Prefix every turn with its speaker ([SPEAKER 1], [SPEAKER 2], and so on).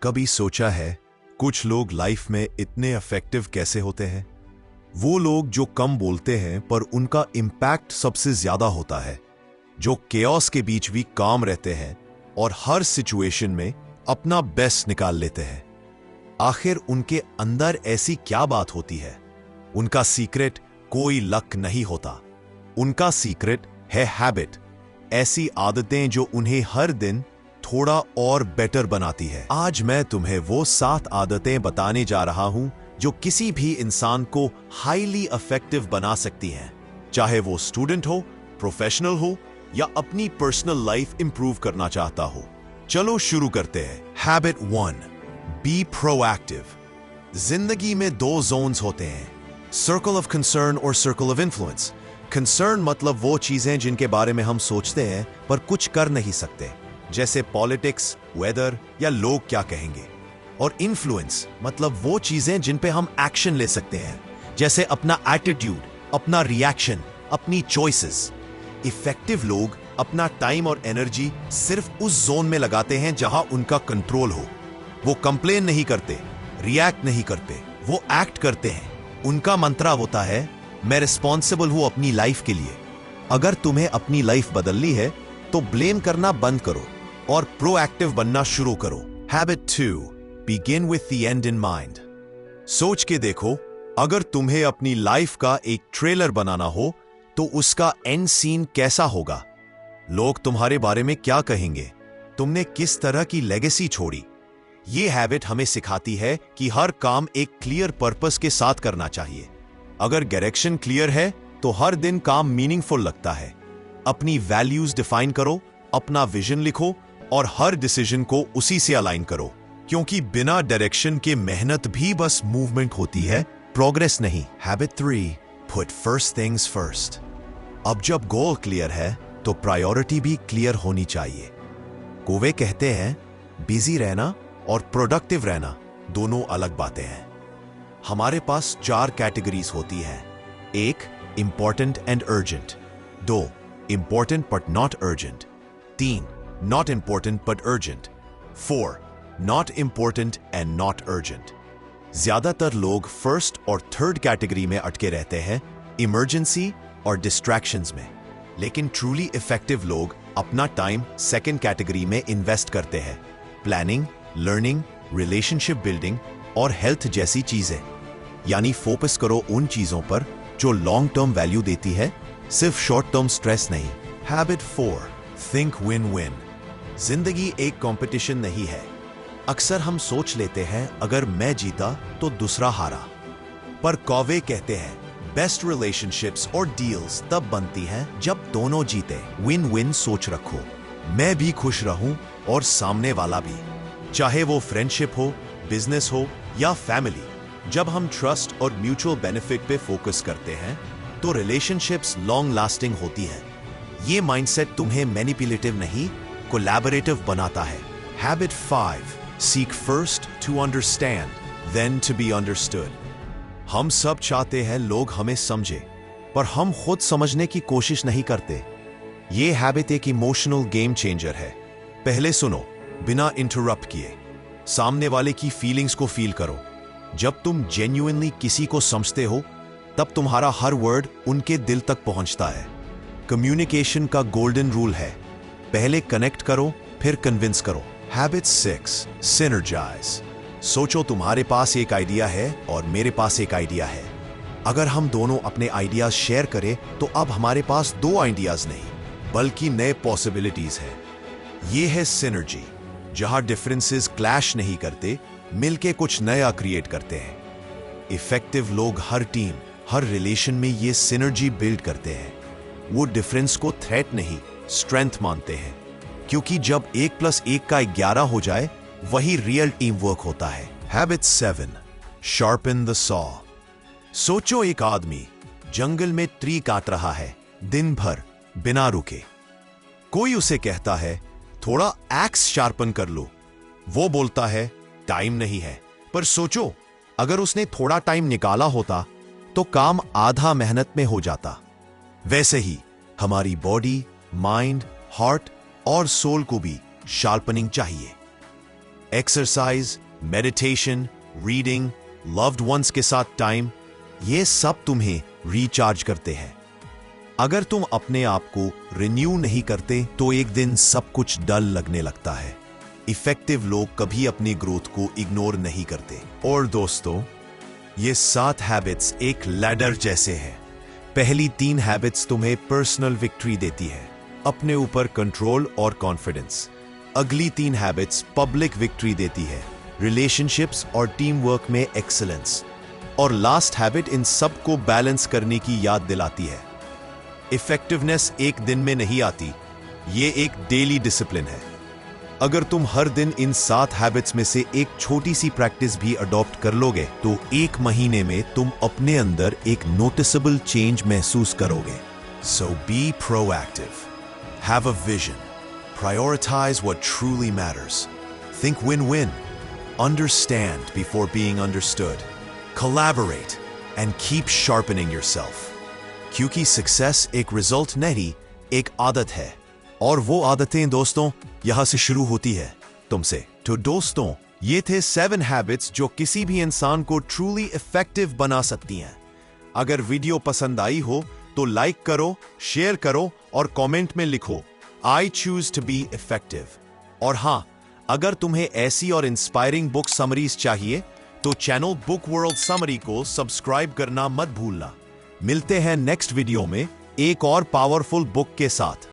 [SPEAKER 1] कभी सोचा है कुछ लोग लाइफ में इतने इफेक्टिव कैसे होते हैं? वो लोग जो कम बोलते हैं पर उनका इंपैक्ट सबसे ज्यादा होता है, जो केओस के बीच भी काम रहते हैं और हर सिचुएशन में अपना बेस्ट निकाल लेते हैं। आखिर उनके अंदर ऐसी क्या बात होती है? उनका सीक्रेट कोई लक नहीं होता, उनका सीक्रेट है हैबिट। ऐसी आदतें जो उन्हें हर दिन थोड़ा और बेटर बनाती है। आज मैं तुम्हें वो 7 आदतें बताने जा रहा हूं जो किसी भी इंसान को हाईली इफेक्टिव बना सकती हैं, चाहे वो स्टूडेंट हो, प्रोफेशनल हो या अपनी पर्सनल लाइफ इंप्रूव करना चाहता हो। चलो शुरू करते हैं। Habit 1, be proactive. जिंदगी में 2 जोन्स होते हैं, सर्कल ऑफ कंसर्न और सर्कल ऑफ इन्फ्लुएंस। कंसर्न मतलब वो चीजें जिनके बारे में हम सोचते हैं पर कुछ कर नहीं सकते, जैसे पॉलिटिक्स, वेदर या लोग क्या कहेंगे। और इन्फ्लुएंस मतलब वो चीजें जिन पे हम एक्शन ले सकते हैं, जैसे अपना एटीट्यूड, अपना रिएक्शन, अपनी चॉइसेस। इफेक्टिव लोग अपना टाइम और एनर्जी सिर्फ उस जोन में लगाते हैं जहां उनका कंट्रोल हो। वो कंप्लेन नहीं करते, रिएक्ट नहीं करते, वो एक्ट करते हैं। उनका मंत्रा होता है, मैं रिस्पॉन्सिबल हूं अपनी लाइफ के लिए। अगर तुम्हें अपनी लाइफ बदलनी है तो ब्लेम करना बंद करो और प्रोएक्टिव बनना शुरू करो। Habit 2, begin with the and in mind. सोच के देखो, अगर तुम्हें अपनी लाइफ का एक ट्रेलर बनाना हो तो उसका एंड सीन कैसा होगा? लोग तुम्हारे बारे में क्या कहेंगे? तुमने किस तरह की लेगेसी छोड़ी? ये हैबिट हमें सिखाती है कि हर काम एक क्लियर पर्पस के साथ करना चाहिए। अगर डायरेक्शन क्लियर है तो हर दिन काम मीनिंगफुल लगता है। अपनी वैल्यूज डिफाइन करो, अपना विजन लिखो और हर डिसीजन को उसी से अलाइन करो, क्योंकि बिना डायरेक्शन के मेहनत भी बस मूवमेंट होती है, प्रोग्रेस नहीं। Habit 3, put first things first. अब जब गोल क्लियर है तो प्रायोरिटी भी क्लियर होनी चाहिए। कोवे कहते हैं, बिजी रहना और प्रोडक्टिव रहना दोनों अलग बातें हैं। हमारे पास 4 कैटेगरीज होती हैं। 1, important and urgent. 2, important but not urgent. 3, not important but urgent. 4, not important and not urgent. ज्यादातर लोग फर्स्ट और थर्ड कैटेगरी में अटके रहते हैं, इमरजेंसी और डिस्ट्रैक्शंस में। लेकिन ट्रूली इफेक्टिव लोग अपना टाइम सेकंड कैटेगरी में इन्वेस्ट करते हैं, प्लानिंग, लर्निंग, रिलेशनशिप बिल्डिंग और हेल्थ जैसी चीजें। यानी फोकस करो उन चीजों पर जो लॉन्ग टर्म वैल्यू देती है, सिर्फ शॉर्ट टर्म स्ट्रेस नहीं। Habit 4, think win win. जिंदगी एक कंपटीशन नहीं है। अक्सर हम सोच लेते हैं, अगर मैं जीता तो दूसरा हारा। पर कॉवे कहते हैं, बेस्ट रिलेशनशिप्स और डील्स तब बनती हैं जब दोनों जीते। विन विन सोच रखो, मैं भी खुश रहूं और सामने वाला भी। चाहे वो फ्रेंडशिप हो, बिजनेस हो या फैमिली। जब हम ट्रस्ट और म्यूचुअल बेनिफिट पे फोकस करते हैं तो रिलेशनशिप्स लॉन्ग लास्टिंग होती हैं। ये माइंडसेट तुम्हें मैनिपुलेटिव नहीं, कोलैबोरेटिव बनाता है। Habit 5, seek first to understand then to be understood. हम सब चाहते हैं लोग हमें समझे, पर हम खुद समझने की कोशिश नहीं करते। ये हैबिट एक इमोशनल गेम चेंजर है। पहले सुनो, बिना इंटरप्ट किए। सामने वाले की फीलिंग्स को फील करो। जब तुम जेन्युइनली किसी को समझते हो तब तुम्हारा हर वर्ड उनके दिल तक पहुंचता है। कम्युनिकेशन का गोल्डन रूल है, पहले कनेक्ट करो फिर कन्विंस करो। Habit 6, synergise. सोचो, तुम्हारे पास एक आइडिया है और मेरे पास एक आइडिया है। अगर हम दोनों अपने आइडियाज शेयर करें तो अब हमारे पास 2 आइडियाज नहीं बल्कि नए पॉसिबिलिटीज हैं। ये है सिनर्जी, जहां डिफरेंसेस क्लैश नहीं करते, मिलके कुछ नया क्रिएट करते हैं। इफेक्टिव लोग हर टीम, हर रिलेशन में ये सिनर्जी बिल्ड करते हैं। वो डिफरेंस को थ्रेट नहीं, स्ट्रेंथ मानते हैं, क्योंकि जब 1+1 का 11 हो जाए वही रियल टीम वर्क होता है। Habit 7, sharpen the saw. सोचो, एक आदमी जंगल में ट्री काट रहा है दिन भर बिना रुके। कोई उसे कहता है, थोड़ा एक्स शार्पन कर लो। वो बोलता है, टाइम नहीं है। पर सोचो, अगर उसने थोड़ा टाइम निकाला होता तो काम आधा मेहनत में हो जाता। वैसे ही हमारी बॉडी, माइंड, हार्ट और सोल को भी शार्पनिंग चाहिए। Exercise, meditation, reading, loved ones के साथ टाइम, ये सब तुम्हें रिचार्ज करते हैं। अगर तुम अपने आप को रिन्यू नहीं करते तो एक दिन सब कुछ डल लगने लगता है। इफेक्टिव लोग कभी अपनी ग्रोथ को इग्नोर नहीं करते। और दोस्तों, ये 7 हैबिट्स एक लैडर जैसे हैं। पहली 3 हैबिट्स तुम्हें पर्सनल विक्ट्री देती है, अपने ऊपर कंट्रोल और कॉन्फिडेंस। अगली 3 हैबिट्स पब्लिक विक्ट्री देती है, रिलेशनशिप्स और टीम वर्क में एक्सीलेंस। और लास्ट हैबिट इन सब को बैलेंस करने की याद दिलाती है। इफेक्टिवनेस एक दिन में नहीं आती, ये एक डेली डिसिप्लिन है। अगर तुम हर दिन इन 7 हैबिट्स में से एक छोटी सी प्रैक्टिस भी अडॉप्ट कर लोगे तो 1 महीने में तुम अपने अंदर एक नोटिसेबल चेंज महसूस करोगे। So be proactive, have a vision, prioritise what truly matters, think win-win, understand before being understood, collaborate and keep sharpening yourself. क्योंकि सक्सेस एक रिजल्ट नहीं, एक आदत है। और वो आदतें दोस्तों यहां से शुरू होती है तुमसे। तो दोस्तों, ये थे 7 हैबिट्स जो किसी भी इंसान को ट्रूली इफेक्टिव बना सकती हैं। अगर वीडियो पसंद आई हो तो लाइक करो, शेयर करो और कमेंट में लिखो I choose to be effective. और हां, अगर तुम्हें ऐसी और इंस्पायरिंग बुक समरीज चाहिए तो चैनल बुक वर्ल्ड समरी को सब्सक्राइब करना मत भूलना। मिलते हैं नेक्स्ट वीडियो में एक और पावरफुल बुक के साथ।